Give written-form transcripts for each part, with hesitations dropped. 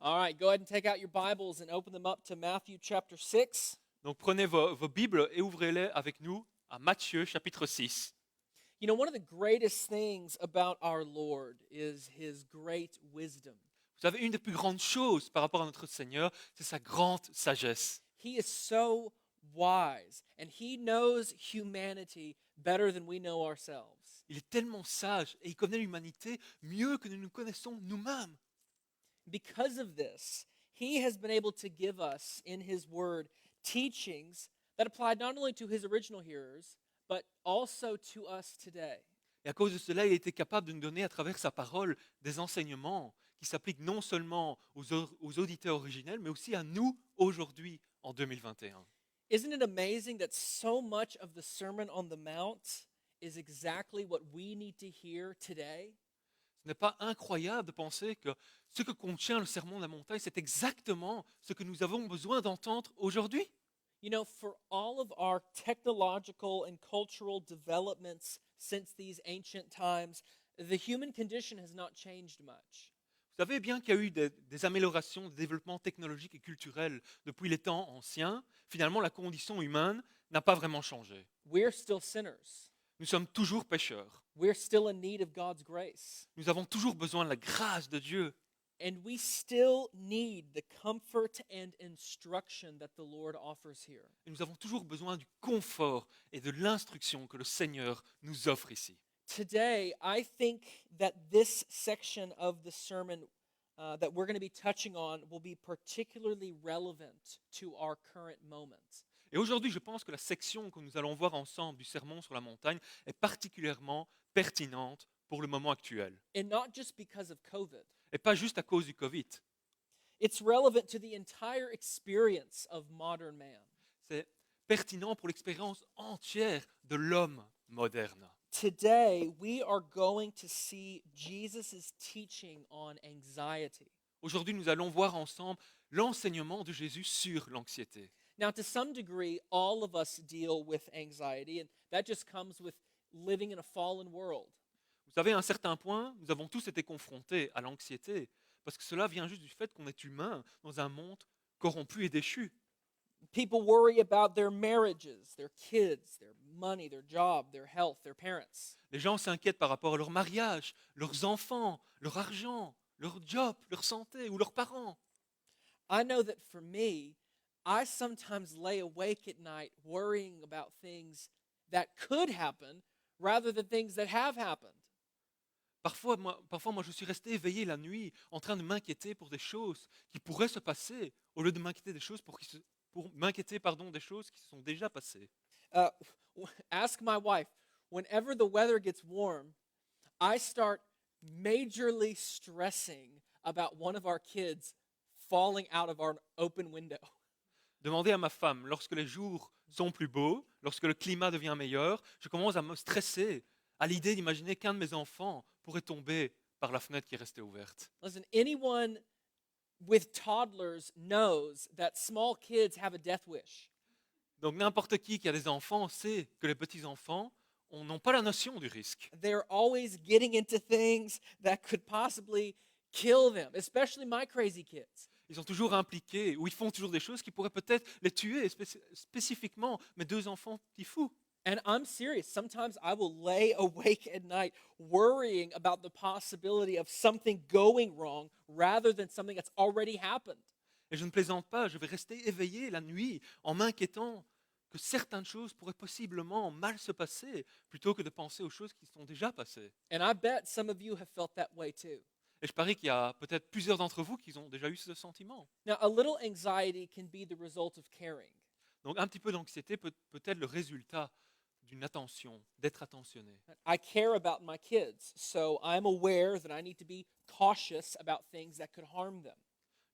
All right, go ahead and take out your Bibles and open them up to Matthew chapter 6. Donc prenez vos Bibles et ouvrez-les avec nous à Matthieu chapitre 6. You know, one of the greatest things about our Lord is his great wisdom. Vous savez, une des plus grandes choses par rapport à notre Seigneur, c'est sa grande sagesse. He is so wise, and he knows humanity better than we know ourselves. Il est tellement sage et il connaît l'humanité mieux que nous nous connaissons nous-mêmes. Because of this, he has been able to give us in his word teachings that applied not only to his original hearers, but also to us today. Et à cause de cela, il était capable de nous donner à travers sa parole des enseignements qui s'appliquent non seulement aux auditeurs originels, mais aussi à nous aujourd'hui en 2021. Isn't it amazing that so much of the Sermon on the Mount is exactly what we need to hear today? Ce n'est pas incroyable de penser que ce que contient le sermon de la montagne, c'est exactement ce que nous avons besoin d'entendre aujourd'hui. You know, for all of our technological and cultural developments since these ancient times, the human condition has not changed much. Vous savez bien qu'il y a eu des améliorations, des développements technologiques et culturels depuis les temps anciens. Finalement, la condition humaine n'a pas vraiment changé. We're still sinners. Nous sommes toujours pécheurs. We're still in need of God's grace. Nous avons toujours besoin de la grâce de Dieu. And we still need the comfort and instruction that the Lord offers here. Et nous avons toujours besoin du confort et de l'instruction que le Seigneur nous offre ici. Today, I think that this section of the sermon that we're going to be touching on will be particularly relevant to our current moment. Et aujourd'hui, je pense que la section que nous allons voir ensemble du sermon sur la montagne est particulièrement pertinente pour le moment actuel. And not just because of COVID. Et pas juste à cause du Covid. It's relevant to the entire experience of modern man. C'est pertinent pour l'expérience entière de l'homme moderne. Today, we are going to see Jesus' teaching on anxiety. Aujourd'hui, nous allons voir ensemble l'enseignement de Jésus sur l'anxiété. Now, to some degree, all of us deal with anxiety, and that just comes with living in a fallen world. Vous savez, à un certain point, nous avons tous été confrontés à l'anxiété, parce que cela vient juste du fait qu'on est humain dans un monde corrompu et déchu. People worry about their marriages, their kids, their money, their job, their health, their parents. Les gens s'inquiètent par rapport à leur mariage, leurs enfants, leur argent, leur job, leur santé ou leurs parents. I know that for me, I sometimes lay awake at night worrying about things that could happen rather than things that have happened. Parfois, moi, je suis resté éveillé la nuit en train de m'inquiéter pour des choses qui pourraient se passer, au lieu de m'inquiéter des choses pour m'inquiéter des choses qui se sont déjà passées. Ask my wife. Whenever the weather gets warm, I start majorly stressing about one of our kids falling out of our open window. Demandez à ma femme, lorsque les jours sont plus beaux, lorsque le climat devient meilleur, je commence à me stresser à l'idée d'imaginer qu'un de mes enfants pourrait tomber par la fenêtre qui est restée ouverte. Listen, anyone with toddlers knows that small kids have a death wish. Donc n'importe qui a des enfants sait que les petits-enfants n'ont pas la notion du risque. They're always getting into things that could possibly kill them, especially my crazy kids. Ils sont toujours impliqués, ou ils font toujours des choses qui pourraient peut-être les tuer, spécifiquement mes deux enfants petits fous. And I'm serious. Sometimes I will lay awake at night worrying about the possibility of something going wrong rather than something that's already happened. Et je ne plaisante pas, je vais rester éveillé la nuit en m'inquiétant que certaines choses pourraient possiblement mal se passer, plutôt que de penser aux choses qui sont déjà passées. And I bet some of you have felt that way too. Et je parie qu'il y a peut-être plusieurs d'entre vous qui ont déjà eu ce sentiment. Now, a little anxiety can be the result of caring. Donc un petit peu d'anxiété peut être le résultat d'une attention, d'être attentionné. I care about my kids, so I'm aware that I need to be cautious about things that could harm them.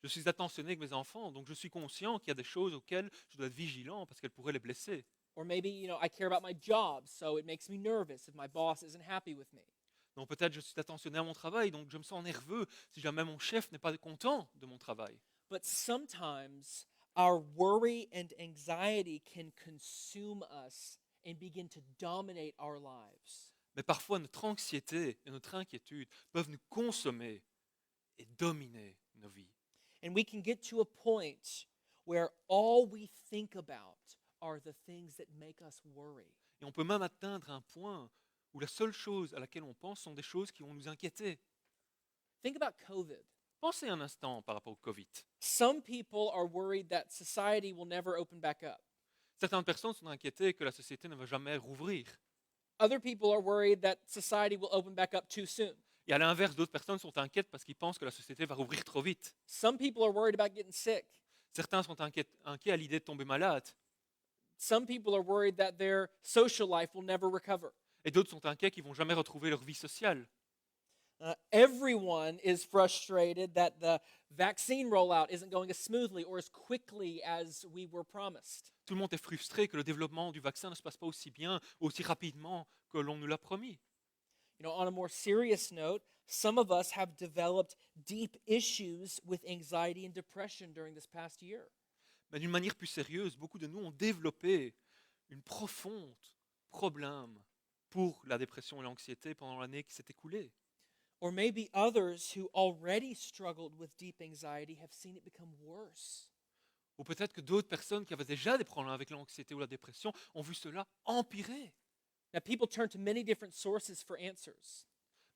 Je suis attentionné avec mes enfants, donc je suis conscient qu'il y a des choses auxquelles je dois être vigilant parce qu'elles pourraient les blesser. Or maybe, I care about my job, so it makes me nervous if my boss isn't happy with me. Donc peut-être je suis attentionné à mon travail, donc je me sens nerveux si jamais mon chef n'est pas content de mon travail. But sometimes our worry and anxiety can consume us and begin to dominate our lives. Mais parfois notre anxiété et notre inquiétude peuvent nous consommer et dominer nos vies. And we can get to a point where all we think about are the things that make us worry. Et on peut même atteindre un point où la seule chose à laquelle on pense sont des choses qui vont nous inquiéter. Think about COVID. Pensez un instant par rapport au Covid. Some people are worried that society will never open back up. Certaines personnes sont inquiétées que la société ne va jamais rouvrir. Other people are worried that society will open back up too soon. Et à l'inverse, d'autres personnes sont inquiètes parce qu'ils pensent que la société va rouvrir trop vite. Some people are worried about getting sick. Certains sont inquiets à l'idée de tomber malade. Some people are worried that their social life will never recover. Et d'autres sont inquiets qu'ils vont jamais retrouver leur vie sociale. Everyone is frustrated that the vaccine rollout isn't going as smoothly or as quickly as we were promised. Tout le monde est frustré que le développement du vaccin ne se passe pas aussi bien, aussi rapidement que l'on nous l'a promis. You know, on a more serious note, some of us have developed deep issues with anxiety and depression during this past year. Mais d'une manière plus sérieuse, beaucoup de nous ont développé une profonde problème pour la dépression et l'anxiété pendant l'année qui s'est écoulée. Or maybe others who already struggled with deep anxiety have seen it become worse. Ou peut-être que d'autres personnes qui avaient déjà des problèmes avec l'anxiété ou la dépression ont vu cela empirer. Now, people turn to many different sources for answers.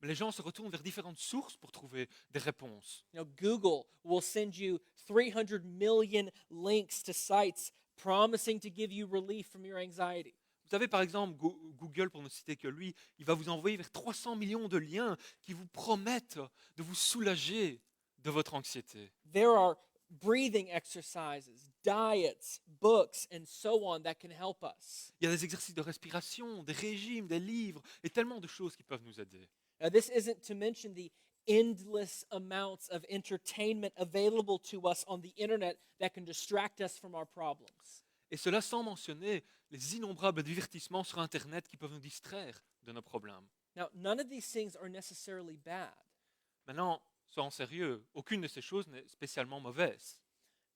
Mais les gens se retournent vers différentes sources pour trouver des réponses. You know, Google will send you 300 million links to sites promising to give you relief from your anxiety. Vous avez par exemple Google, pour ne citer que lui, il va vous envoyer vers 300 millions de liens qui vous promettent de vous soulager de votre anxiété. There are breathing exercises, diets, books, and so on that can help us. Il y a des exercices de respiration, des régimes, des livres et tellement de choses qui peuvent nous aider. Now, this isn't to mention the endless amounts of entertainment available to us on the internet that can distract us from our problems. Et cela sans mentionner les innombrables divertissements sur Internet qui peuvent nous distraire de nos problèmes. Now, none of these things are necessarily bad, Maintenant, soyons sérieux, aucune de ces choses n'est spécialement mauvaise.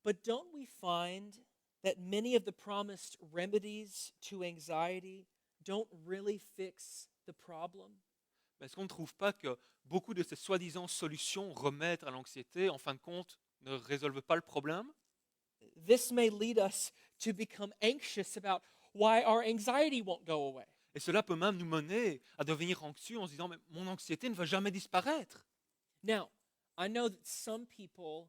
but don't we find that many of the promised remedies to anxiety don't really fix the problem? Mais est-ce qu'on ne trouve pas que beaucoup de ces soi-disant solutions, remèdes à l'anxiété, en fin de compte, ne résolvent pas le problème? This may lead us to become anxious about why our anxiety won't go away. Et cela peut même nous mener à devenir anxieux en se disant, mais mon anxiété ne va jamais disparaître. Now, I know that some people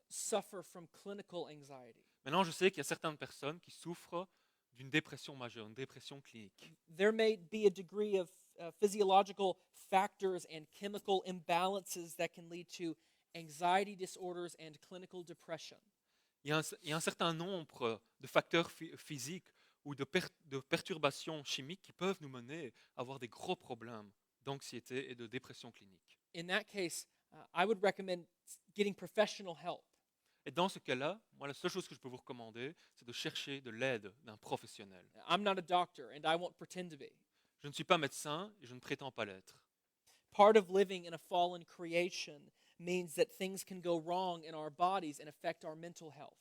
suffer from clinical anxiety. Maintenant, je sais qu'il y a certaines personnes qui souffrent d'une dépression majeure, une dépression clinique. There may be a degree of physiological factors and chemical imbalances that can lead to anxiety disorders and clinical depression. Il y a un certain nombre de facteurs physiques ou de perturbations chimiques qui peuvent nous mener à avoir des gros problèmes d'anxiété et de dépression clinique. In that case, I would recommend getting professional help. Et dans ce cas-là, moi, la seule chose que je peux vous recommander, c'est de chercher de l'aide d'un professionnel. I'm not a doctor, and I won't pretend to be. Je ne suis pas médecin et je ne prétends pas l'être. Part of living in a fallen creation means that things can go wrong in our bodies and affect our mental health.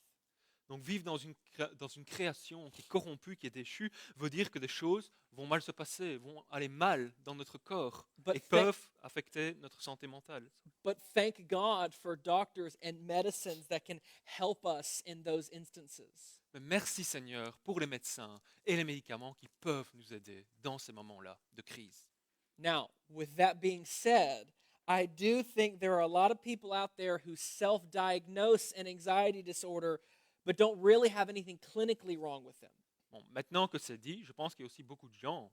Donc vivre dans une création qui est corrompue, qui est déchue, veut dire que des choses vont mal se passer, vont aller mal dans notre corps But et peuvent affecter notre santé mentale. But thank God for doctors and medicines that can help us in those instances. Mais merci Seigneur pour les médecins et les médicaments qui peuvent nous aider dans ces moments-là de crise. Now, with that being said, I do think there are a lot of people out there who self-diagnose an anxiety disorder but don't really have anything clinically wrong with them. Bon, maintenant que c'est dit, je pense qu'il y a aussi beaucoup de gens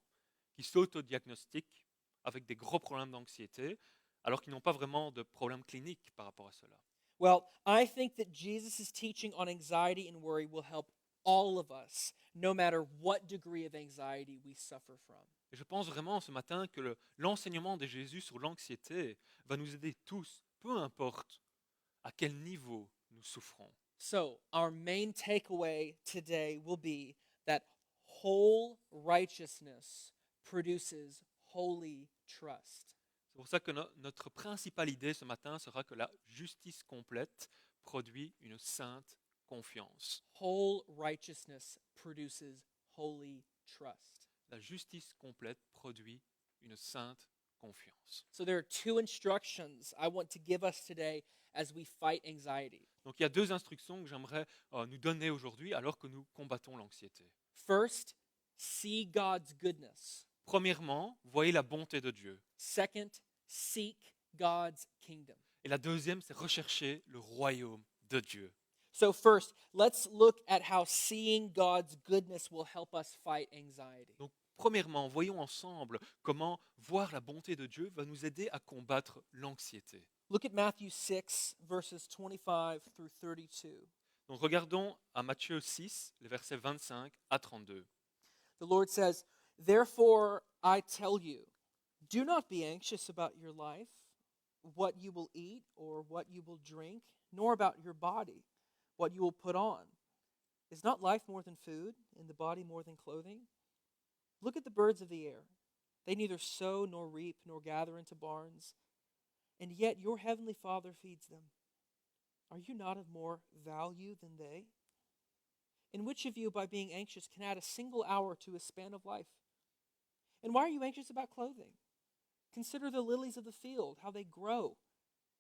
qui s'autodiagnostiquent avec des gros problèmes d'anxiété alors qu'ils n'ont pas vraiment de problème clinique par rapport à cela. Well, I think that Jesus' teaching on anxiety and worry will help all of us, no matter what degree of anxiety we suffer from. Et je pense vraiment ce matin que l'enseignement de Jésus sur l'anxiété va nous aider tous, peu importe à quel niveau nous souffrons. So, our main takeaway today will be that whole righteousness produces holy trust. C'est pour ça que notre principale idée ce matin sera que la justice complète produit une sainte confiance. Whole righteousness produces holy trust. La justice complète produit une sainte confiance. So there are two instructions I want to give us today as we fight anxiety. Donc il y a deux instructions que j'aimerais nous donner aujourd'hui alors que nous combattons l'anxiété. First, see God's goodness. Premièrement, voyez la bonté de Dieu. Second, seek God's kingdom. Et la deuxième, c'est rechercher le royaume de Dieu. So first, let's look at how seeing God's goodness will help us fight anxiety. Donc premièrement, voyons ensemble comment voir la bonté de Dieu va nous aider à combattre l'anxiété. Look at Matthew 6, verses 25 through 32. Donc regardons à Matthieu 6, les versets 25 à 32. The Lord says, "Therefore I tell you, do not be anxious about your life, what you will eat or what you will drink, nor about your body, what you will put on. Is not life more than food, and the body more than clothing? Look at the birds of the air. They neither sow nor reap nor gather into barns, and yet your heavenly Father feeds them. Are you not of more value than they? And which of you, by being anxious, can add a single hour to his span of life? And why are you anxious about clothing? Consider the lilies of the field, how they grow.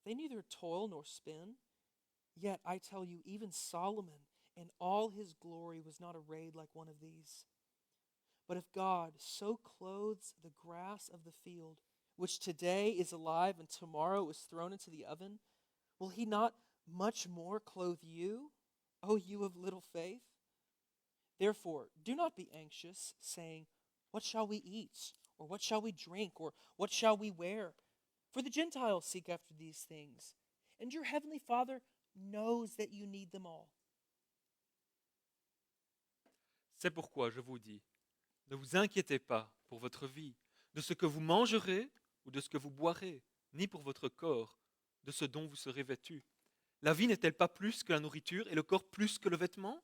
They neither toil nor spin. Yet I tell you, even Solomon in all his glory was not arrayed like one of these. But if God so clothes the grass of the field, which today is alive and tomorrow is thrown into the oven, will he not much more clothe you, O you of little faith? Therefore, do not be anxious, saying, what shall we eat? Or what shall we drink? Or what shall we wear? For the Gentiles seek after these things, and your heavenly Father knows that you need them all. C'est pourquoi je vous dis, ne vous inquiétez pas pour votre vie, de ce que vous mangerez ou de ce que vous boirez, ni pour votre corps, de ce dont vous serez vêtus. La vie n'est-elle pas plus que la nourriture et le corps plus que le vêtement?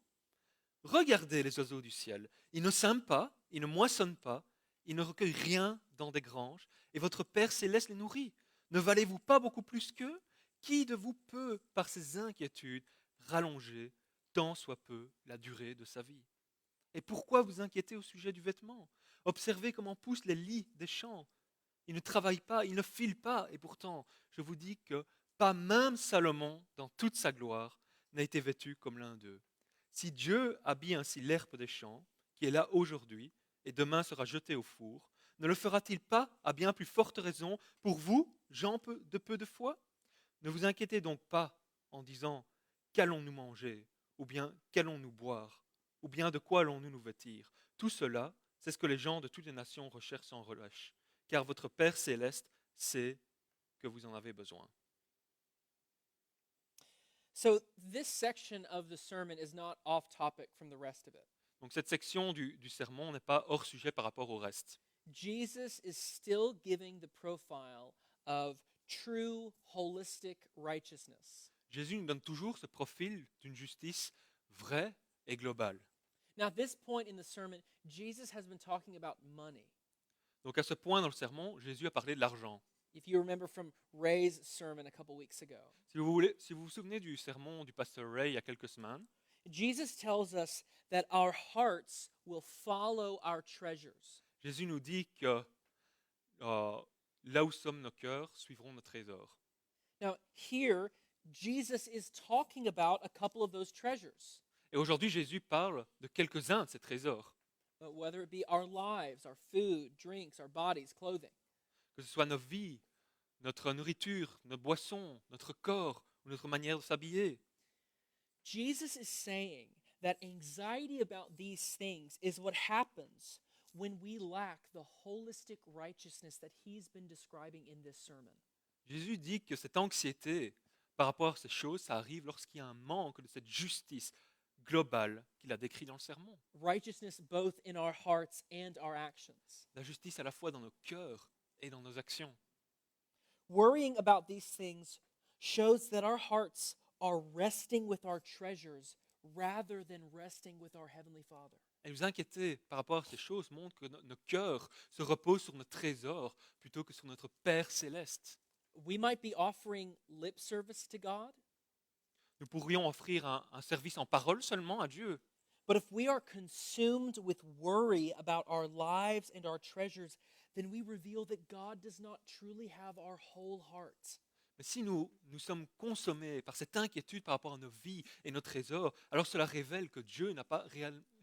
Regardez les oiseaux du ciel. Ils ne sèment pas, ils ne moissonnent pas, ils ne recueillent rien dans des granges, et votre Père céleste les nourrit. Ne valez-vous pas beaucoup plus qu'eux? Qui de vous peut, par ses inquiétudes, rallonger tant soit peu la durée de sa vie? Et pourquoi vous inquiétez au sujet du vêtement? Observez comment poussent les lys des champs. Ils ne travaillent pas, ils ne filent pas, et pourtant, je vous dis que pas même Salomon, dans toute sa gloire, n'a été vêtu comme l'un d'eux. Si Dieu habille ainsi l'herbe des champs, qui est là aujourd'hui, et demain sera jetée au four, ne le fera-t-il pas à bien plus forte raison pour vous, gens de peu de foi? Ne vous inquiétez donc pas en disant « Qu'allons-nous manger ?» ou bien « Qu'allons-nous boire ?» ou bien « De quoi allons-nous nous vêtir ?» Tout cela, c'est ce que les gens de toutes les nations recherchent sans relâche, car votre Père céleste sait que vous en avez besoin. So this section of the sermon is not off topic from the rest of it. Donc cette section du sermon n'est pas hors sujet par rapport au reste. Jesus is still giving the profile of true holistic righteousness. Jésus nous donne toujours ce profil d'une justice vraie et globale. Now, at this point in the sermon, Jesus has been talking about money. Donc à ce point dans le sermon, Jésus a parlé de l'argent. If you remember from Ray's sermon a couple weeks ago, Si vous vous souvenez du sermon du pasteur Ray il y a quelques semaines, Jesus tells us that our hearts will follow our treasures. Jésus nous dit que là où sommes nos cœurs, suivront nos trésors. Now, here, Jesus is talking about a couple of those treasures, Et aujourd'hui, Jésus parle de quelques-uns de ces trésors, whether it be our lives, our food, drinks, our bodies, clothing. que ce soit nos vies, notre nourriture, nos boissons, notre corps ou notre manière de s'habiller. Jesus is saying that anxiety about these things is what happens when we lack the holistic righteousness that he's been describing in this sermon. Jésus dit que cette anxiété par rapport à ces choses, ça arrive lorsqu'il y a un manque de cette justice globale qu'il a décrite dans le sermon. Righteousness both in our hearts and our actions. La justice à la fois dans nos cœurs et dans nos actions. Worrying about these things shows that our hearts are resting with our treasures rather than resting with our Heavenly Father. Et vous inquiéter par rapport à ces choses montre que nos cœurs se reposent sur nos trésors plutôt que sur notre Père céleste. We might be offering lip service to God, Nous pourrions offrir un service en parole seulement à Dieu. but if we are consumed with worry about our lives and our treasures, then we reveal that God does not truly have our whole heart. Mais si nous sommes consommés par cette inquiétude par rapport à nos vies et nos trésors, alors cela révèle que Dieu n'a pas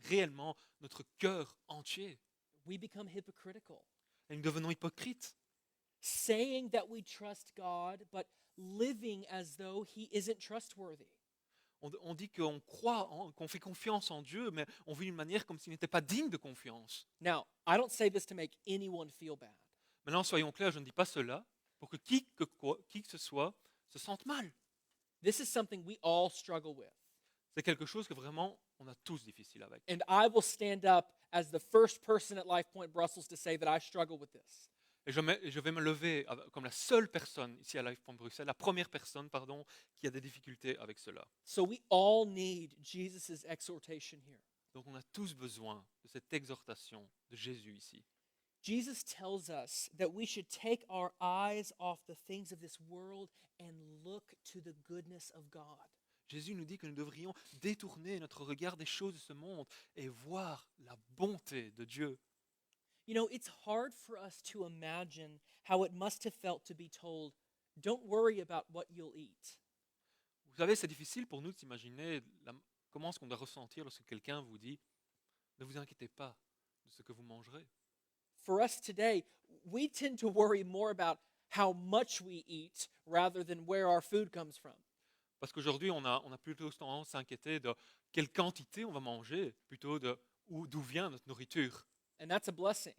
réellement notre cœur entier. We become hypocritical, Et nous devenons hypocrites. saying that we trust God, but living as though He isn't trustworthy. On dit qu'on croit, qu'on fait confiance en Dieu, mais on vit d'une manière comme s'il n'était pas digne de confiance. Now, I don't say this to make anyone feel bad. Maintenant, soyons clairs, je ne dis pas cela pour que qui que ce soit se sente mal. This is something we all struggle with. C'est quelque chose que vraiment on a tous difficile avec. And I will stand up as the first person at Life Point Brussels to say that I struggle with this. Et je vais me lever comme la seule personne ici à Life Point Bruxelles, la première personne, pardon, qui a des difficultés avec cela. So we all need Jesus' exhortation here. Donc on a tous besoin de cette exhortation de Jésus ici. Jesus tells us that we should take our eyes off the things of this world and look to the goodness of God. Jésus nous dit que nous devrions détourner notre regard des choses de ce monde et voir la bonté de Dieu. You know, it's hard for us to imagine how it must have felt to be told, don't worry about what you'll eat. Vous savez, c'est difficile pour nous de s'imaginer comment est-ce qu'on doit ressentir lorsque quelqu'un vous dit « Ne vous inquiétez pas de ce que vous mangerez ». For us today, we tend to worry more about how much we eat rather than where our food comes from. Parce qu'aujourd'hui, on a plutôt tendance à s'inquiéter de quelle quantité on va manger plutôt d'où vient notre nourriture. And that's a blessing.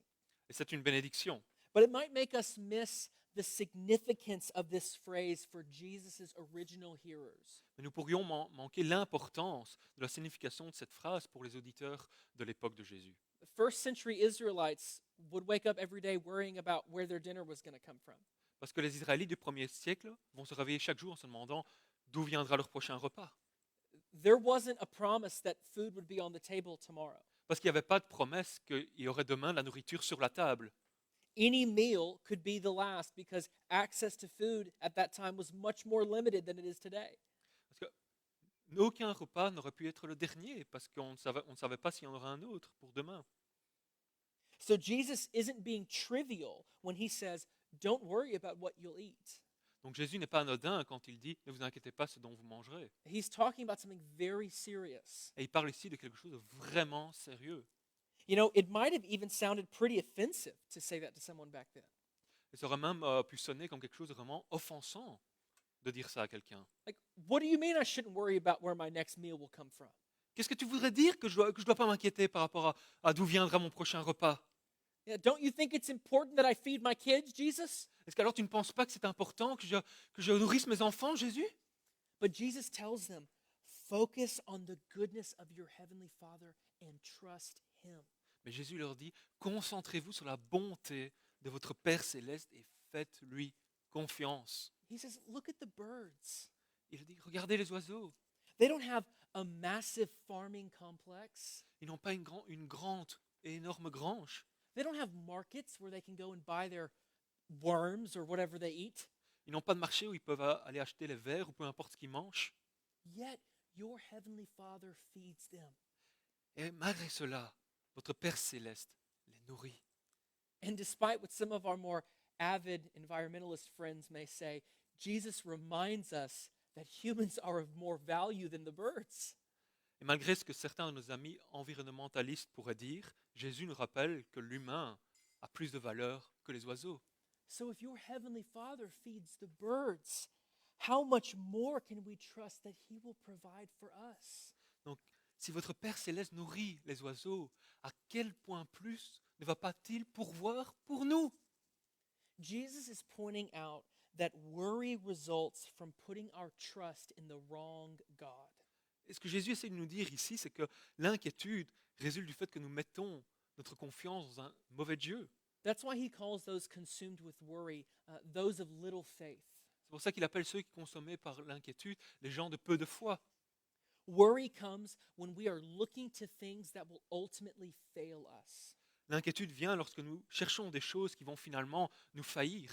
Et c'est une bénédiction. But it might make us miss the significance of this phrase for Jesus' original hearers. Mais nous pourrions manquer l'importance de la signification de cette phrase pour les auditeurs de l'époque de Jésus. The first century Israelites would wake up every day worrying about where their dinner was going to come from. Parce que les Israélites du premier siècle vont se réveiller chaque jour en se demandant d'où viendra leur prochain repas. There wasn't a promise that food would be on the table tomorrow. Parce qu'il n'y avait pas de promesse qu'il y aurait demain de la nourriture sur la table. Any meal could be the last because access to food at that time was much more limited than it is today. Parce qu'aucun repas n'aurait pu être le dernier parce qu'on ne savait pas s'il y en aurait un autre pour demain. So Jesus isn't being trivial when he says, don't worry about what you'll eat. Donc Jésus n'est pas anodin quand il dit « Ne vous inquiétez pas ce dont vous mangerez ». He's talking about something very serious. Et il parle ici de quelque chose de vraiment sérieux. You know, it might have even sounded pretty offensive to say that to someone back then. Et ça aurait même pu sonner comme quelque chose de vraiment offensant de dire ça à quelqu'un. Like, what do you mean I shouldn't worry about where my next meal will come from? Qu'est-ce que tu voudrais dire que je dois pas m'inquiéter par rapport à d'où viendra mon prochain repas? Yeah, don't you think it's important that I feed my kids, Jesus? Est-ce qu'alors tu ne penses pas que c'est important que je nourrisse mes enfants, Jésus? But Jesus tells them, focus on the goodness of your heavenly Father and trust him. Mais Jésus leur dit, concentrez-vous sur la bonté de votre Père céleste et faites-lui confiance. He says, look at the birds. Il dit, regardez les oiseaux. They don't have a massive farming complex. Ils n'ont pas une grande et énorme grange. They don't have markets where they can go and buy their worms or whatever they eat. Ils n'ont pas de marché où ils peuvent aller acheter les vers ou peu importe ce qu'ils mangent. Yet your heavenly Father feeds them. Et malgré cela, votre Père céleste les nourrit. And despite what some of our more avid environmentalist friends may say, Jesus reminds us that humans are of more value than the birds. Et malgré ce que certains de nos amis environnementalistes pourraient dire, Jésus nous rappelle que l'humain a plus de valeur que les oiseaux. So if your heavenly Father feeds the birds, how much more can we trust that he will provide for us? Donc, si votre Père céleste nourrit les oiseaux, à quel point plus ne va-t-il pourvoir pour nous? Jesus is pointing out that worry results from putting our trust in the wrong God. Et ce que Jésus essaie de nous dire ici, c'est que l'inquiétude résulte du fait que nous mettons notre confiance dans un mauvais Dieu. That's why he calls those consumed with worry those of little faith. C'est pour ça qu'il appelle ceux qui consommaient par l'inquiétude les gens de peu de foi. Worry comes when we are looking to things that will ultimately fail us. L'inquiétude vient lorsque nous cherchons des choses qui vont finalement nous faillir.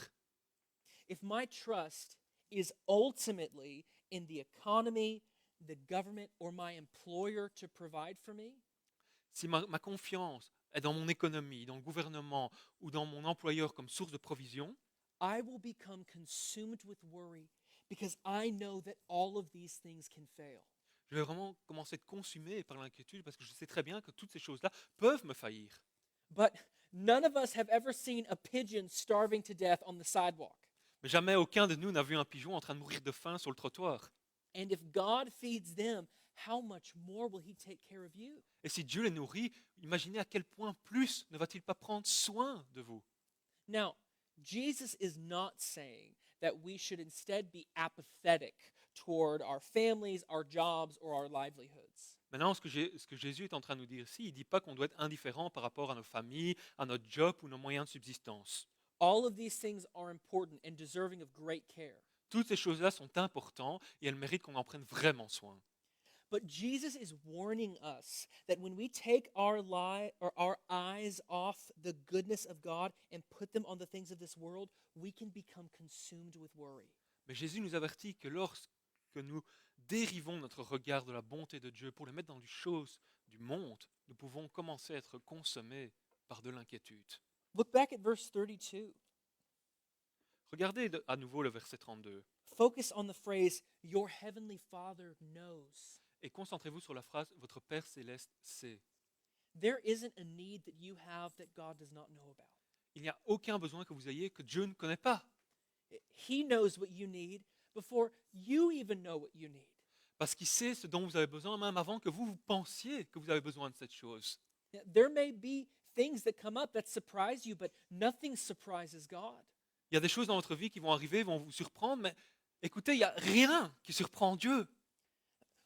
If my trust is ultimately in the economy, the government, or my employer to provide for me, si ma confiance est dans mon économie, dans le gouvernement ou dans mon employeur comme source de provision, I will become consumed with worry because I know that all of these things can fail. je vais vraiment commencer à être consumé par l'inquiétude parce que je sais très bien que toutes ces choses-là peuvent me faillir. But none of us have ever seen a pigeon starving to death on the sidewalk. Mais jamais aucun de nous n'a vu un pigeon en train de mourir de faim sur le trottoir. And if God feeds them, how much more will He take care of you? Et si Dieu les nourrit, imaginez à quel point plus ne va-t-il pas prendre soin de vous. Now, Jesus is not saying that we should instead be apathetic toward our families, our jobs, or our livelihoods. Maintenant, ce que Jésus est en train de nous dire ici, il ne dit pas qu'on doit être indifférent par rapport à nos familles, à notre job ou nos moyens de subsistance. All of these things are important and deserving of great care. Toutes ces choses-là sont importantes et elles méritent qu'on en prenne vraiment soin. But Jesus is warning us that when we take our eyes off the goodness of God and put them on the things of this world, we can become consumed with worry. Mais Jésus nous avertit que lorsque nous dérivons notre regard de la bonté de Dieu pour le mettre dans les choses du monde, nous pouvons commencer à être consommés par de l'inquiétude. Look back at verse 32. Regardez à nouveau le verset 32 Focus on the phrase, your heavenly Father knows. et concentrez-vous sur la phrase « Votre Père céleste sait ». There isn't a need that you have that God does not know about. Il n'y a aucun besoin que vous ayez que Dieu ne connaît pas. He knows what you need before you even know what you need. Parce qu'il sait ce dont vous avez besoin même avant que vous pensiez que vous avez besoin de cette chose. There may be things that come up that surprise you, but nothing surprises God. Il y a des choses dans votre vie qui vont arriver, vont vous surprendre, mais écoutez, il n'y a rien qui surprend Dieu.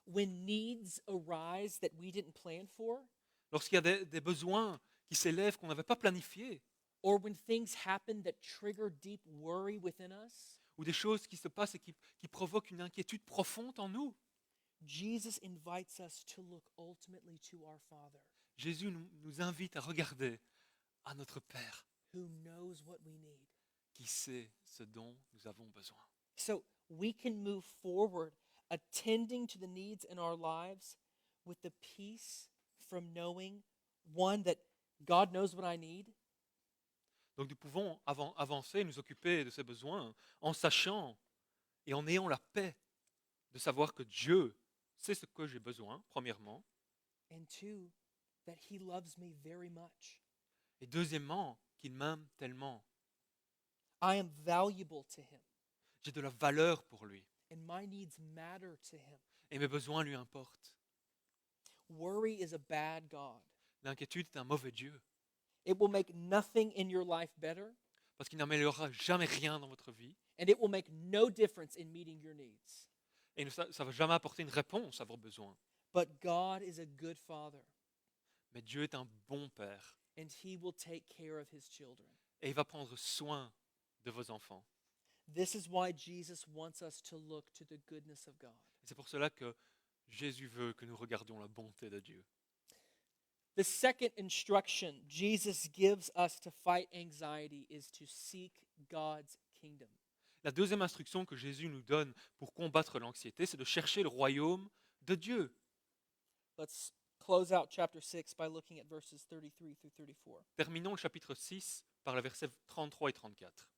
When needs arise that we didn't plan for, Lorsqu'il y a des besoins qui s'élèvent qu'on n'avait pas planifiés, or when things happen that trigger deep worry within us, ou des choses qui se passent et qui provoquent une inquiétude profonde en nous, Jesus invites us to look ultimately to our Father, Jésus nous invite à regarder à notre Père who knows what we need. qui sait ce dont nous avons besoin. So we can move forward attending to the needs in our lives with the peace from knowing, one, that God knows what I need, Donc nous pouvons avancer, nous occuper de ces besoins en sachant et en ayant la paix de savoir que Dieu sait ce que j'ai besoin, premièrement, and two, that He loves me very much. et deuxièmement, qu'il m'aime tellement. I am valuable to Him, J'ai de la valeur pour lui and my needs matter to Him. et mes besoins lui importent. Worry is a bad God. L'inquiétude est un mauvais Dieu It will make nothing in your life better, parce qu'il n'améliorera jamais rien dans votre vie and it will make no difference in meeting your needs. et ça ne va jamais apporter une réponse à vos besoins. But God is a good Father, Mais Dieu est un bon Père and He will take care of His children. et il va prendre soin de vos enfants. This is why Jesus wants us to look to the goodness of God. Et c'est pour cela que Jésus veut que nous regardions la bonté de Dieu. The second instruction Jesus gives us to fight anxiety is to seek God's kingdom. La deuxième instruction que Jésus nous donne pour combattre l'anxiété, c'est de chercher le royaume de Dieu. Let's close out chapter 6 by looking at verses 33 through 34. Terminons le chapitre 6 par les versets 33 et 34.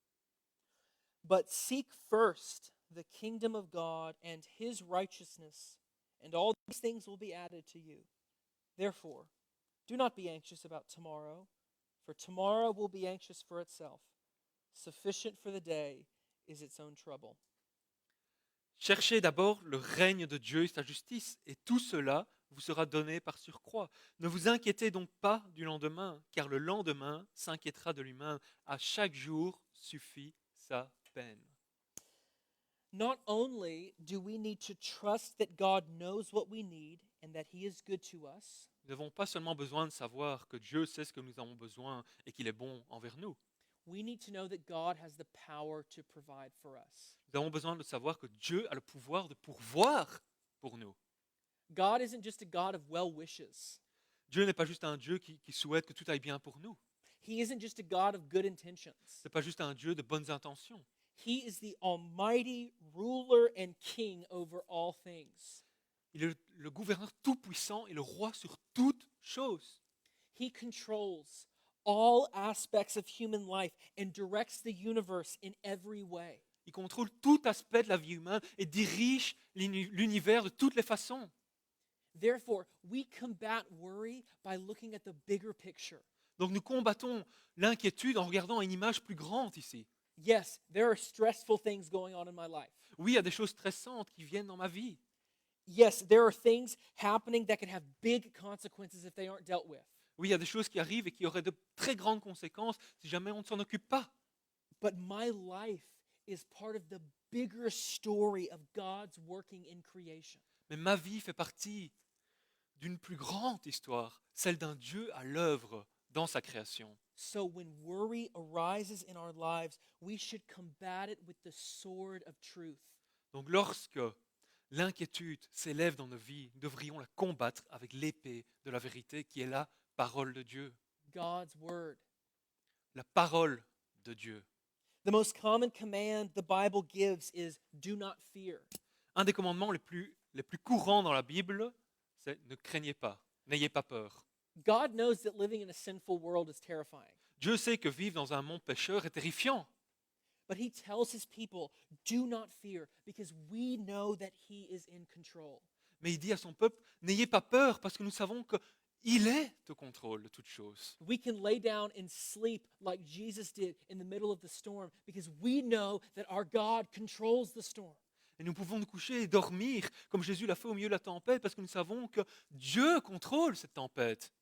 But seek first the kingdom of God and His righteousness, and all these things will be added to you. Therefore, do not be anxious about tomorrow, for tomorrow will be anxious for itself. Sufficient for the day is its own trouble. Cherchez d'abord le règne de Dieu et sa justice, et tout cela vous sera donné par surcroît. Ne vous inquiétez donc pas du lendemain, car le lendemain s'inquiétera de lui-même. À chaque jour suffit sa peine. Not only do we need to trust that God knows what we need and that He is good to us, Nous n'avons pas seulement besoin de savoir que Dieu sait ce que nous avons besoin et qu'il est bon envers nous. we need to know that God has the power to provide for us. Nous avons besoin de savoir que Dieu a le pouvoir de pourvoir pour nous. God isn't just a God of well wishes. Dieu n'est pas juste un Dieu qui souhaite que tout aille bien pour nous. He isn't just a God of good intentions. Ce n'est pas juste un Dieu de bonnes intentions. He is the almighty ruler and king over all things. Il est le gouverneur tout-puissant et le roi sur toutes chose. He controls all aspects of human life and directs the universe in every way. Il contrôle tout aspect de la vie humaine et dirige l'univers de toutes les façons. Therefore, we combat worry by looking at the bigger picture. Donc nous combattons l'inquiétude en regardant une image plus grande ici. Yes, there are stressful things going on in my life. Oui, il y a des choses stressantes qui viennent dans ma vie. Yes, there are things happening that can have big consequences if they aren't dealt with. Oui, il y a des choses qui arrivent et qui auraient de très grandes conséquences si jamais on ne s'en occupe pas. But my life is part of the bigger story of God's working in creation. Mais ma vie fait partie d'une plus grande histoire, celle d'un Dieu à l'œuvre dans sa création. So when worry arises in our lives, we should combat it with the sword of truth. Donc lorsque l'inquiétude s'élève dans nos vies, nous devrions la combattre avec l'épée de la vérité qui est la parole de Dieu. God's word. La parole de Dieu. The most common command the Bible gives is do not fear. Un des commandements les plus courants dans la Bible, c'est ne craignez pas, n'ayez pas peur. God knows that living in a sinful world is terrifying, Dieu sait que vivre dans un monde pécheur est terrifiant, but he tells his people, do not fear, because we know that he is in control. mais il dit à son peuple, n'ayez pas peur parce que nous savons qu'il est au contrôle de toutes choses. We can lay down and sleep like Jesus did in the middle of the storm because we know that our God controls the storm. Et nous pouvons nous coucher et dormir comme Jésus l'a fait au milieu de la tempête parce que nous savons que Dieu contrôle cette tempête.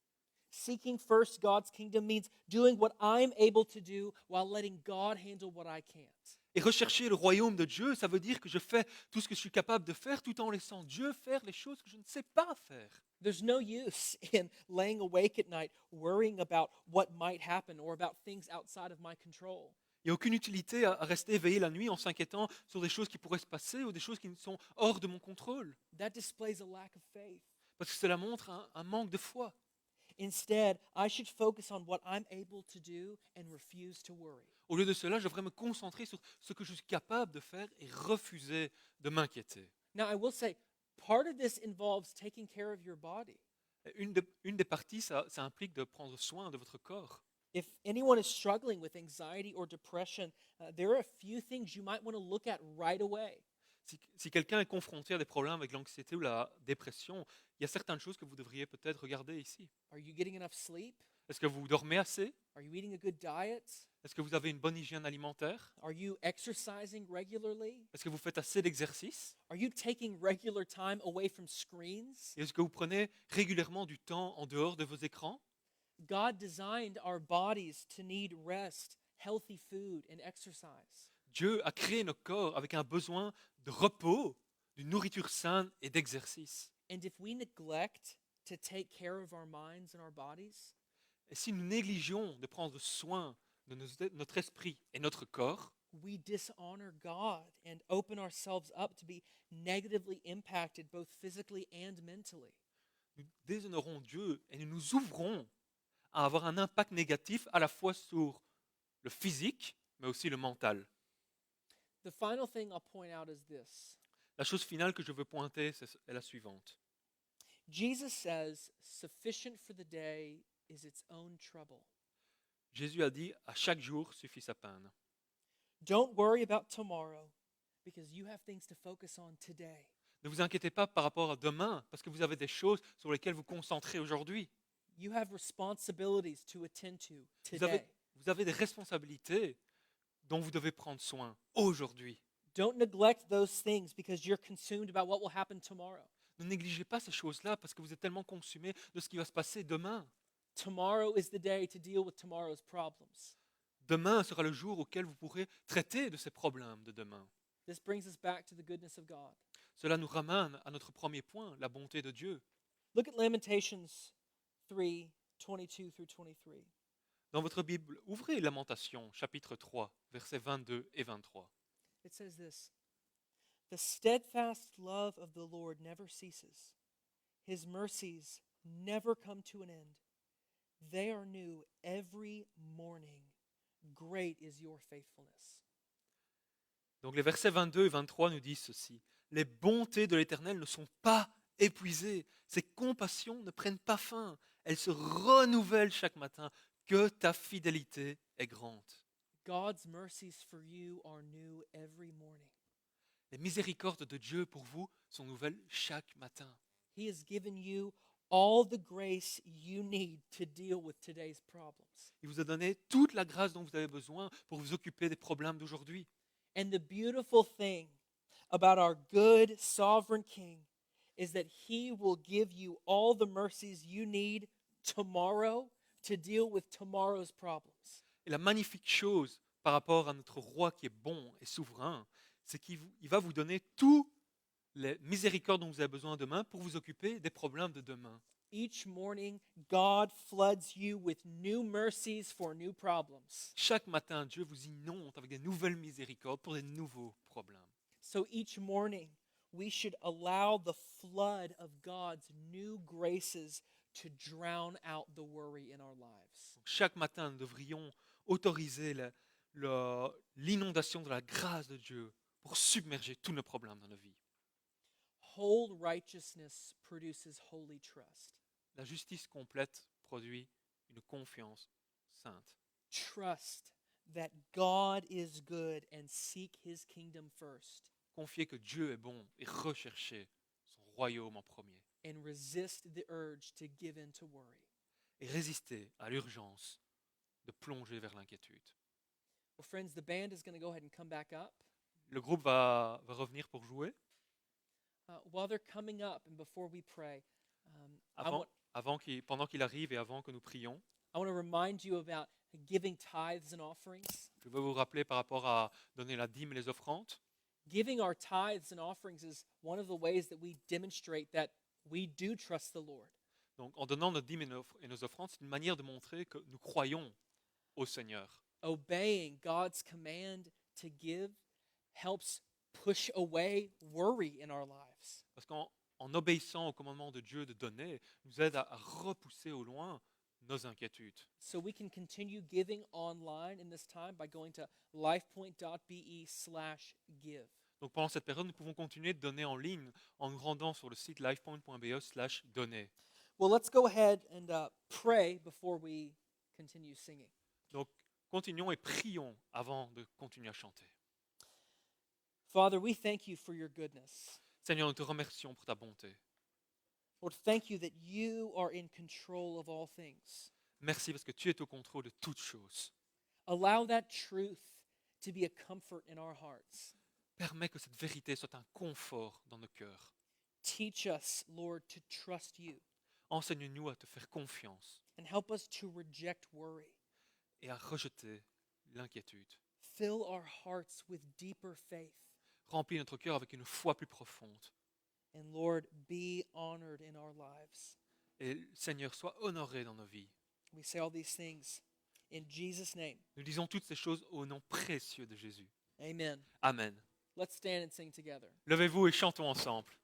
Seeking first God's kingdom means doing what I'm able to do while letting God handle what I can't. Et rechercher le royaume de Dieu, ça veut dire que je fais tout ce que je suis capable de faire tout en laissant Dieu faire les choses que je ne sais pas faire. There's no use in laying awake at night worrying about what might happen or about things outside of my control. Il n'y a aucune utilité à rester éveillé la nuit en s'inquiétant sur des choses qui pourraient se passer ou des choses qui sont hors de mon contrôle. That displays a lack of faith. Parce que cela montre un manque de foi. Instead, I should focus on what I'm able to do and refuse to worry. Au lieu de cela, je devrais me concentrer sur ce que je suis capable de faire et refuser de m'inquiéter. Now, I will say, part of this involves taking care of your body. Une des parties, ça implique de prendre soin de votre corps. If anyone is struggling with anxiety or depression, there are a few things you might want to look at right away. Si quelqu'un est confronté à des problèmes avec l'anxiété ou la dépression, il y a certaines choses que vous devriez peut-être regarder ici. Are you getting enough sleep? Est-ce que vous dormez assez? Are you eating a good diet? Est-ce que vous avez une bonne hygiène alimentaire? Are you exercising regularly? Est-ce que vous faites assez d'exercice? Are you taking regular time away from screens? Et est-ce que vous prenez régulièrement du temps en dehors de vos écrans? God designed our bodies to need rest, healthy food, and exercise. Dieu a créé nos corps avec un besoin de repos, d'une nourriture saine et d'exercice. And if we neglect to take care of our minds and our bodies, Et si nous négligeons de prendre soin de notre esprit et notre corps, we dishonor God and open ourselves up to be negatively impacted both physically and mentally. nous déshonorons Dieu et nous nous ouvrons à avoir un impact négatif à la fois sur le physique, mais aussi le mental. The final thing I'll point out is this. La chose finale que je veux pointer est la suivante. Jesus says, sufficient for the day is its own trouble. Jésus a dit, à chaque jour suffit sa peine. Don't worry about tomorrow because you have things to focus on today. Ne vous inquiétez pas par rapport à demain, parce que vous avez des choses sur lesquelles vous concentrez aujourd'hui. You have responsibilities to attend to Vous avez, today. vous avez des responsabilités dont vous devez prendre soin aujourd'hui. Don't neglect those things because you're consumed about what will happen tomorrow. Ne négligez pas ces choses-là parce que vous êtes tellement consumé de ce qui va se passer demain. Tomorrow is the day to deal with tomorrow's problems. Demain sera le jour auquel vous pourrez traiter de ces problèmes de demain. This brings us back to the goodness of God. Cela nous ramène à notre premier point, la bonté de Dieu. Look at Lamentations 3, 22 through 23. Dans votre Bible, ouvrez Lamentation, chapitre 3, versets 22 et 23. It says this, the steadfast love of the Lord never ceases. His mercies never come to an end. They are new every morning. Great is your faithfulness. Donc les versets 22 et 23 nous disent ceci. Les bontés de l'Éternel ne sont pas épuisées. Ses compassions ne prennent pas fin. elle se renouvelle chaque matin, que ta fidélité est grande. God's mercies for you are new every morning. Les miséricordes de Dieu pour vous sont nouvelles chaque matin. He has given you all the grace you need to deal with today's problems. Il vous a donné toute la grâce dont vous avez besoin pour vous occuper des problèmes d'aujourd'hui. And the beautiful thing about our good sovereign King is that he will give you all the mercies you need tomorrow to deal with tomorrow's problems. Et la magnifique chose par rapport à notre roi qui est bon et souverain, c'est il va vous donner toutes les miséricordes dont vous avez besoin demain pour vous occuper des problèmes de demain. Each morning, God floods you with new mercies for new problems. Chaque matin, Dieu vous inonde avec des nouvelles miséricordes pour des nouveaux problèmes. So each morning, we should allow the flood of God's new graces to drown out the worry in our lives. Chaque matin, nous devrions autoriser l'inondation de la grâce de Dieu pour submerger tous nos problèmes dans nos vies. Whole righteousness produces holy trust. La justice complète produit une confiance sainte. Trust that God is good and seek his kingdom first, Confier que Dieu est bon et rechercher son royaume en premier. and resist the urge to give in to worry. Et résister à l'urgence de plonger vers l'inquiétude. Well, friends, the band is going to go ahead and come back up. Le groupe va revenir pour jouer. While they're coming up and before we pray, I want Pendant qu'il arrive et avant que nous prions, to remind you about giving tithes and offerings. je veux vous rappeler par rapport à donner la dîme et les offrandes. Giving our tithes and offerings is one of the ways that we demonstrate that we do trust the Lord. Donc, en donnant notre dîme et nos offrandes, c'est une manière de montrer que nous croyons au Seigneur. Obeying God's command to give helps push away worry in our lives. Parce qu'en obéissant au commandement de Dieu de donner, nous aide à repousser au loin nos inquiétudes. So we can continue giving online in this time by going to lifepoint.be/give. Donc pendant cette période, nous pouvons continuer de donner en ligne en nous rendant sur le site lifepoint.be/donner. Well, let's go ahead and pray before we continue singing. Donc continuons et prions avant de continuer à chanter. Father, we thank you for your goodness. Seigneur, nous te remercions pour ta bonté. Lord, thank you that you are in control of all things. Merci parce que tu es au contrôle de toutes choses. Allow that truth to be a comfort in our hearts. Permets que cette vérité soit un confort dans nos cœurs. Teach us, Lord, to trust you Enseigne-nous à te faire confiance and help us to reject worry. et à rejeter l'inquiétude. Fill our hearts with deeper faith. Remplis notre cœur avec une foi plus profonde. And Lord, be honored in our lives. Et Seigneur, sois honoré dans nos vies. We say all these things in Jesus' name. Nous disons toutes ces choses au nom précieux de Jésus. Amen. Amen. Let's stand and sing together. Levez-vous et chantons ensemble.